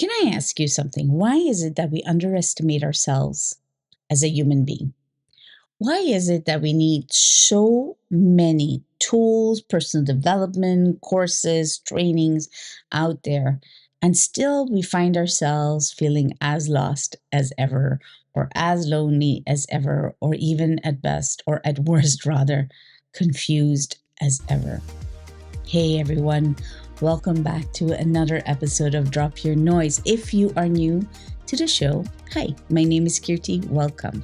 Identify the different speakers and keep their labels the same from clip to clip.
Speaker 1: Can I ask you something? Why is it that we underestimate ourselves as a human being? Why is it that we need so many tools, personal development, courses, trainings out there, and still we find ourselves feeling as lost as ever, or as lonely as ever, or even at best, or at worst, rather, confused as ever? Hey everyone, welcome back to another episode of Drop Your Noise. If you are new to the show, hi, my name is Kirti. Welcome.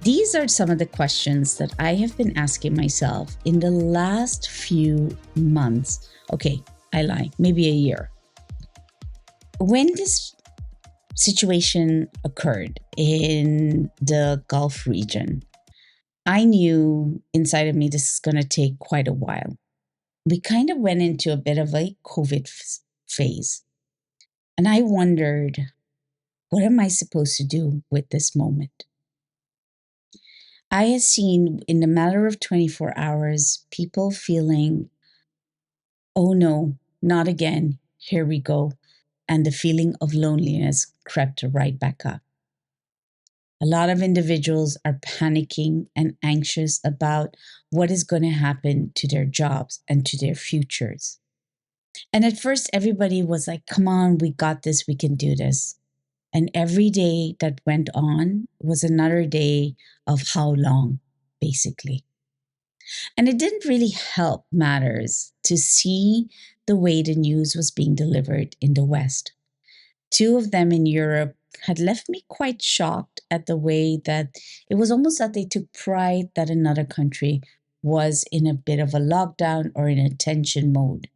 Speaker 1: These are some of the questions that I have been asking myself in the last few months. Okay, I lie, maybe a year. When this situation occurred in the Gulf region, I knew inside of me this is going to take quite a while. We kind of went into a bit of a COVID phase. And I wondered, what am I supposed to do with this moment? I have seen in the matter of 24 hours, people feeling, oh no, not again, here we go. And the feeling of loneliness crept right back up. A lot of individuals are panicking and anxious about what is going to happen to their jobs and to their futures. And at first, everybody was like, come on, we got this, we can do this. And every day that went on was another day of how long, basically. And it didn't really help matters to see the way the news was being delivered in the West. Two of them in Europe had left me quite shocked at the way that it was almost that they took pride that another country was in a bit of a lockdown or in a tension mode.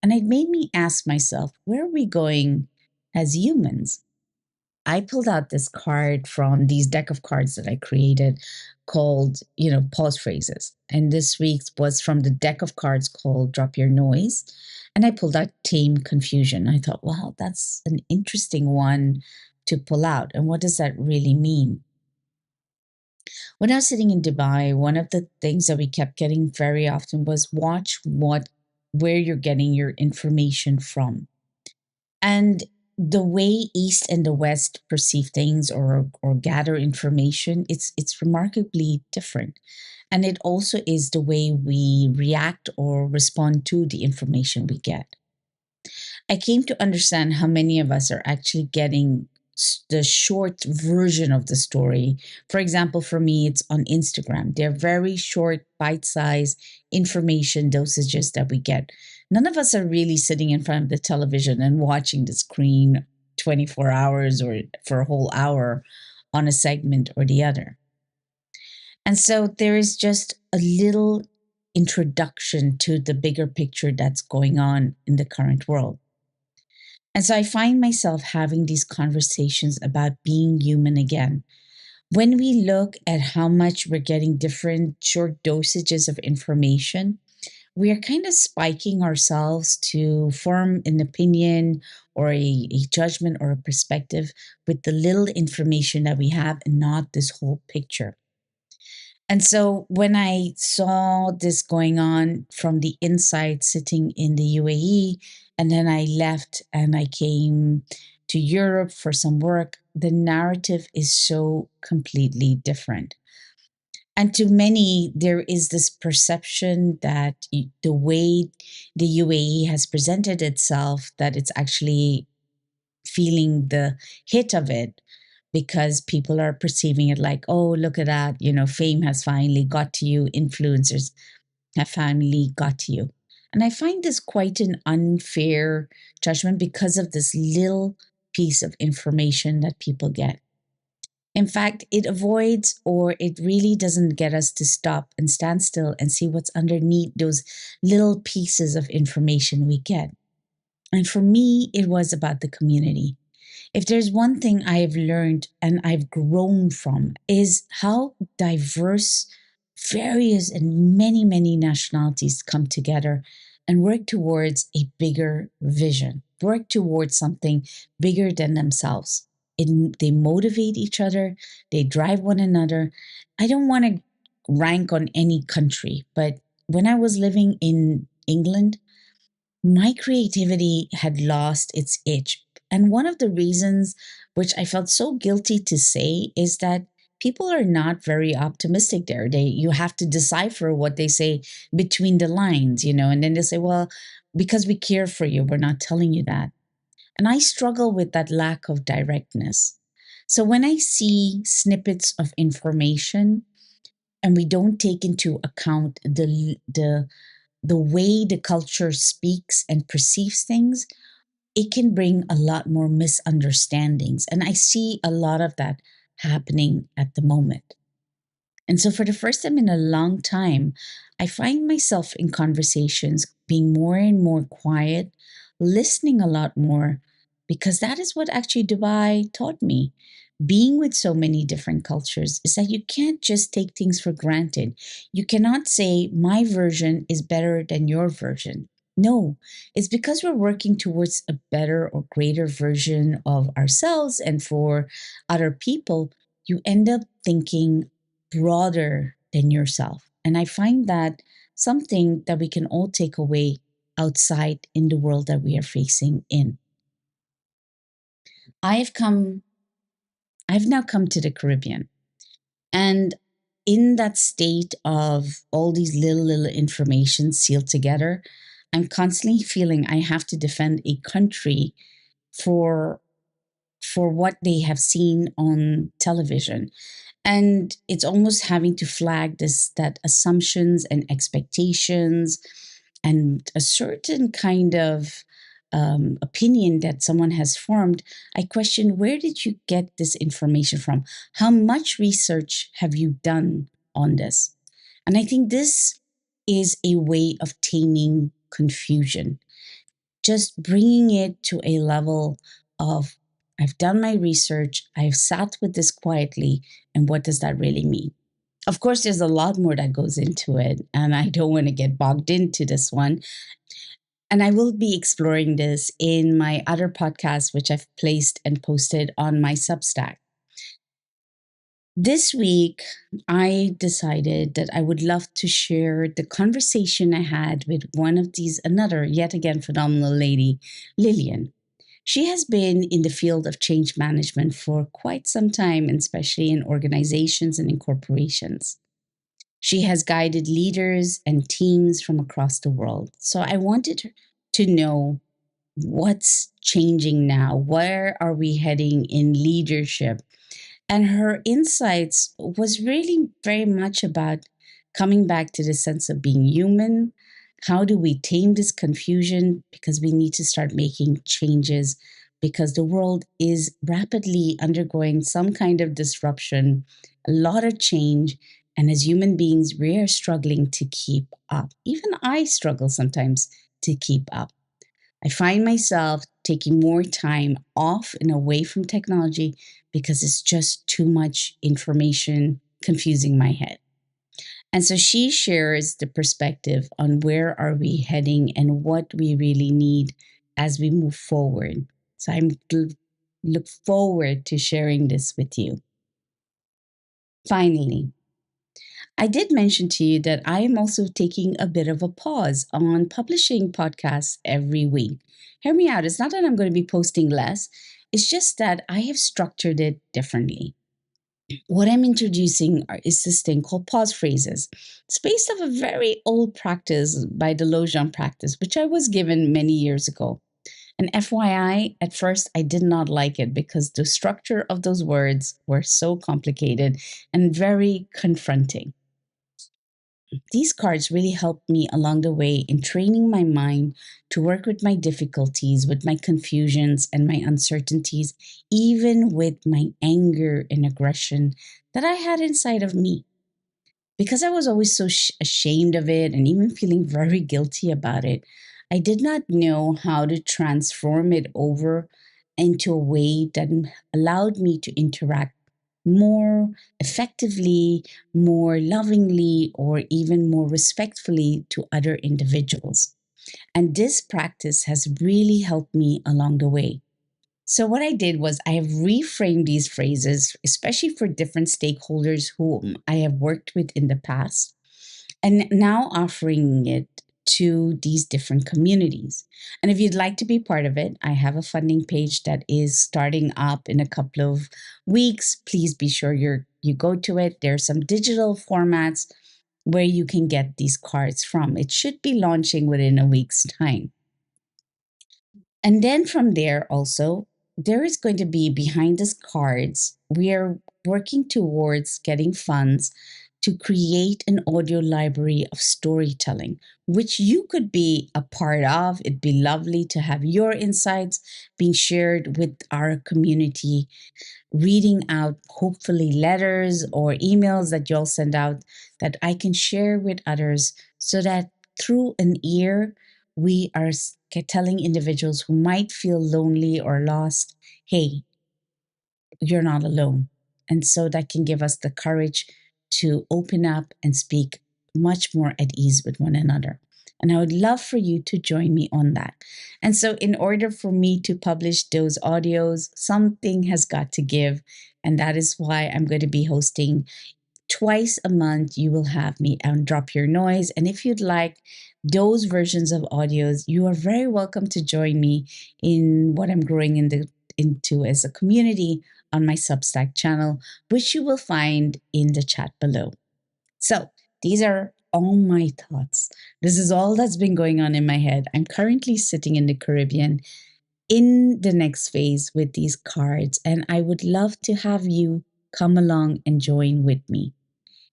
Speaker 1: And it made me ask myself, where are we going as humans? I pulled out this card from these deck of cards that I created called, pause phrases. And this week's was from the deck of cards called Drop Your Noise. And I pulled out Tame Confusion. I thought, wow, that's an interesting one to pull out. And what does that really mean? When I was sitting in Dubai, one of the things that we kept getting very often was watch where you're getting your information from. And the way East and the West perceive things or gather information, it's remarkably different. And it also is the way we react or respond to the information we get. I came to understand how many of us are actually getting the short version of the story. For example, for me, it's on Instagram. They're very short, bite sized information dosages that we get. None of us are really sitting in front of the television and watching the screen 24 hours or for a whole hour on a segment or the other. And so there is just a little introduction to the bigger picture that's going on in the current world. And so I find myself having these conversations about being human again. When we look at how much we're getting different short dosages of information, we are kind of spiking ourselves to form an opinion or a judgment or a perspective with the little information that we have and not this whole picture. And so when I saw this going on from the inside, sitting in the UAE, and then I left and I came to Europe for some work, the narrative is so completely different. And to many, there is this perception that the way the UAE has presented itself, that it's actually feeling the hit of it because people are perceiving it like, oh, look at that, fame has finally got to you, influencers have finally got to you. And I find this quite an unfair judgment because of this little piece of information that people get. In fact, it avoids or it really doesn't get us to stop and stand still and see what's underneath those little pieces of information we get. And for me, it was about the community. If there's one thing I have learned and I've grown from is how diverse, various, and many, many nationalities come together and work towards a bigger vision, work towards something bigger than themselves. They motivate each other, they drive one another. I don't want to rank on any country, but when I was living in England, my creativity had lost its edge And one of the reasons, which I felt so guilty to say, is that people are not very optimistic there. You have to decipher what they say between the lines, and then they say, well, because we care for you, we're not telling you that. And I struggle with that lack of directness. So when I see snippets of information and we don't take into account the way the culture speaks and perceives things, it can bring a lot more misunderstandings. And I see a lot of that happening at the moment. And so, for the first time in a long time, I find myself in conversations being more and more quiet, listening a lot more, because that is what actually Dubai taught me. Being with so many different cultures is that you can't just take things for granted. You cannot say, my version is better than your version. No, it's because we're working towards a better or greater version of ourselves and for other people. You end up thinking broader than yourself. And I find that something that we can all take away outside in the world that we are facing in. I've come I've now come to the Caribbean, and in that state of all these little information sealed together, I'm constantly feeling I have to defend a country for for what they have seen on television. And it's almost having to flag this that assumptions and expectations and a certain kind of opinion that someone has formed. I question, where did you get this information from? How much research have you done on this? And I think this is a way of taming confusion, just bringing it to a level of, I've done my research, I've sat with this quietly, and what does that really mean? Of course, there's a lot more that goes into it, and I don't want to get bogged into this one. And I will be exploring this in my other podcast, which I've placed and posted on my Substack. This week, I decided that I would love to share the conversation I had with one of these, another, yet again, phenomenal lady, Lillian. She has been in the field of change management for quite some time, and especially in organizations and in corporations. She has guided leaders and teams from across the world. So I wanted to know what's changing now. Where are we heading in leadership? And her insights was really very much about coming back to the sense of being human. How do we tame this confusion? Because we need to start making changes because the world is rapidly undergoing some kind of disruption, a lot of change. And as human beings, we are struggling to keep up. Even I struggle sometimes to keep up. I find myself taking more time off and away from technology because it's just too much information confusing my head. And so she shares the perspective on where are we heading and what we really need as we move forward. So look forward to sharing this with you. Finally, I did mention to you that I am also taking a bit of a pause on publishing podcasts every week. Hear me out. It's not that I'm going to be posting less, it's just that I have structured it differently. What I'm introducing is this thing called pause phrases. It's based off a very old practice by the Lojong practice, which I was given many years ago. And FYI, at first I did not like it because the structure of those words were so complicated and very confronting. These cards really helped me along the way in training my mind to work with my difficulties, with my confusions and my uncertainties, even with my anger and aggression that I had inside of me. Because I was always so ashamed of it and even feeling very guilty about it, I did not know how to transform it over into a way that allowed me to interact more effectively, more lovingly, or even more respectfully to other individuals. And this practice has really helped me along the way. So, what I did was I have reframed these phrases, especially for different stakeholders whom I have worked with in the past, and now offering it to these different communities. And if you'd like to be part of it, I have a funding page that is starting up in a couple of weeks. Please be sure you go to it. There's some digital formats where you can get these cards from. It should be launching within a week's time. And then from there also, there is going to be behind these cards, we are working towards getting funds to create an audio library of storytelling, which you could be a part of. It'd be lovely to have your insights being shared with our community, reading out hopefully letters or emails that you'll send out that I can share with others so that through an ear, we are telling individuals who might feel lonely or lost, hey, you're not alone. And so that can give us the courage to open up and speak much more at ease with one another. And I would love for you to join me on that. And so, in order for me to publish those audios, something has got to give. And that is why I'm going to be hosting twice a month. You will have me on Drop Your Noise. And if you'd like those versions of audios, you are very welcome to join me in what I'm growing into as a community on my Substack channel, which you will find in the chat below. So these are all my thoughts. This is all that's been going on in my head. I'm currently sitting in the Caribbean in the next phase with these cards, and I would love to have you come along and join with me.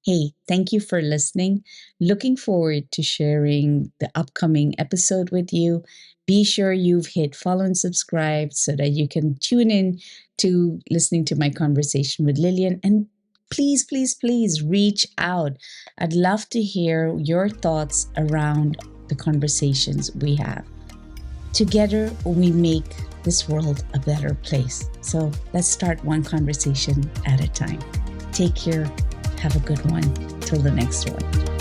Speaker 1: Hey, thank you for listening. Looking forward to sharing the upcoming episode with you. Be sure you've hit follow and subscribe so that you can tune in to listening to my conversation with Lillian. And please, please, please reach out. I'd love to hear your thoughts around the conversations we have. Together, we make this world a better place. So let's start one conversation at a time. Take care. Have a good one. Till the next one.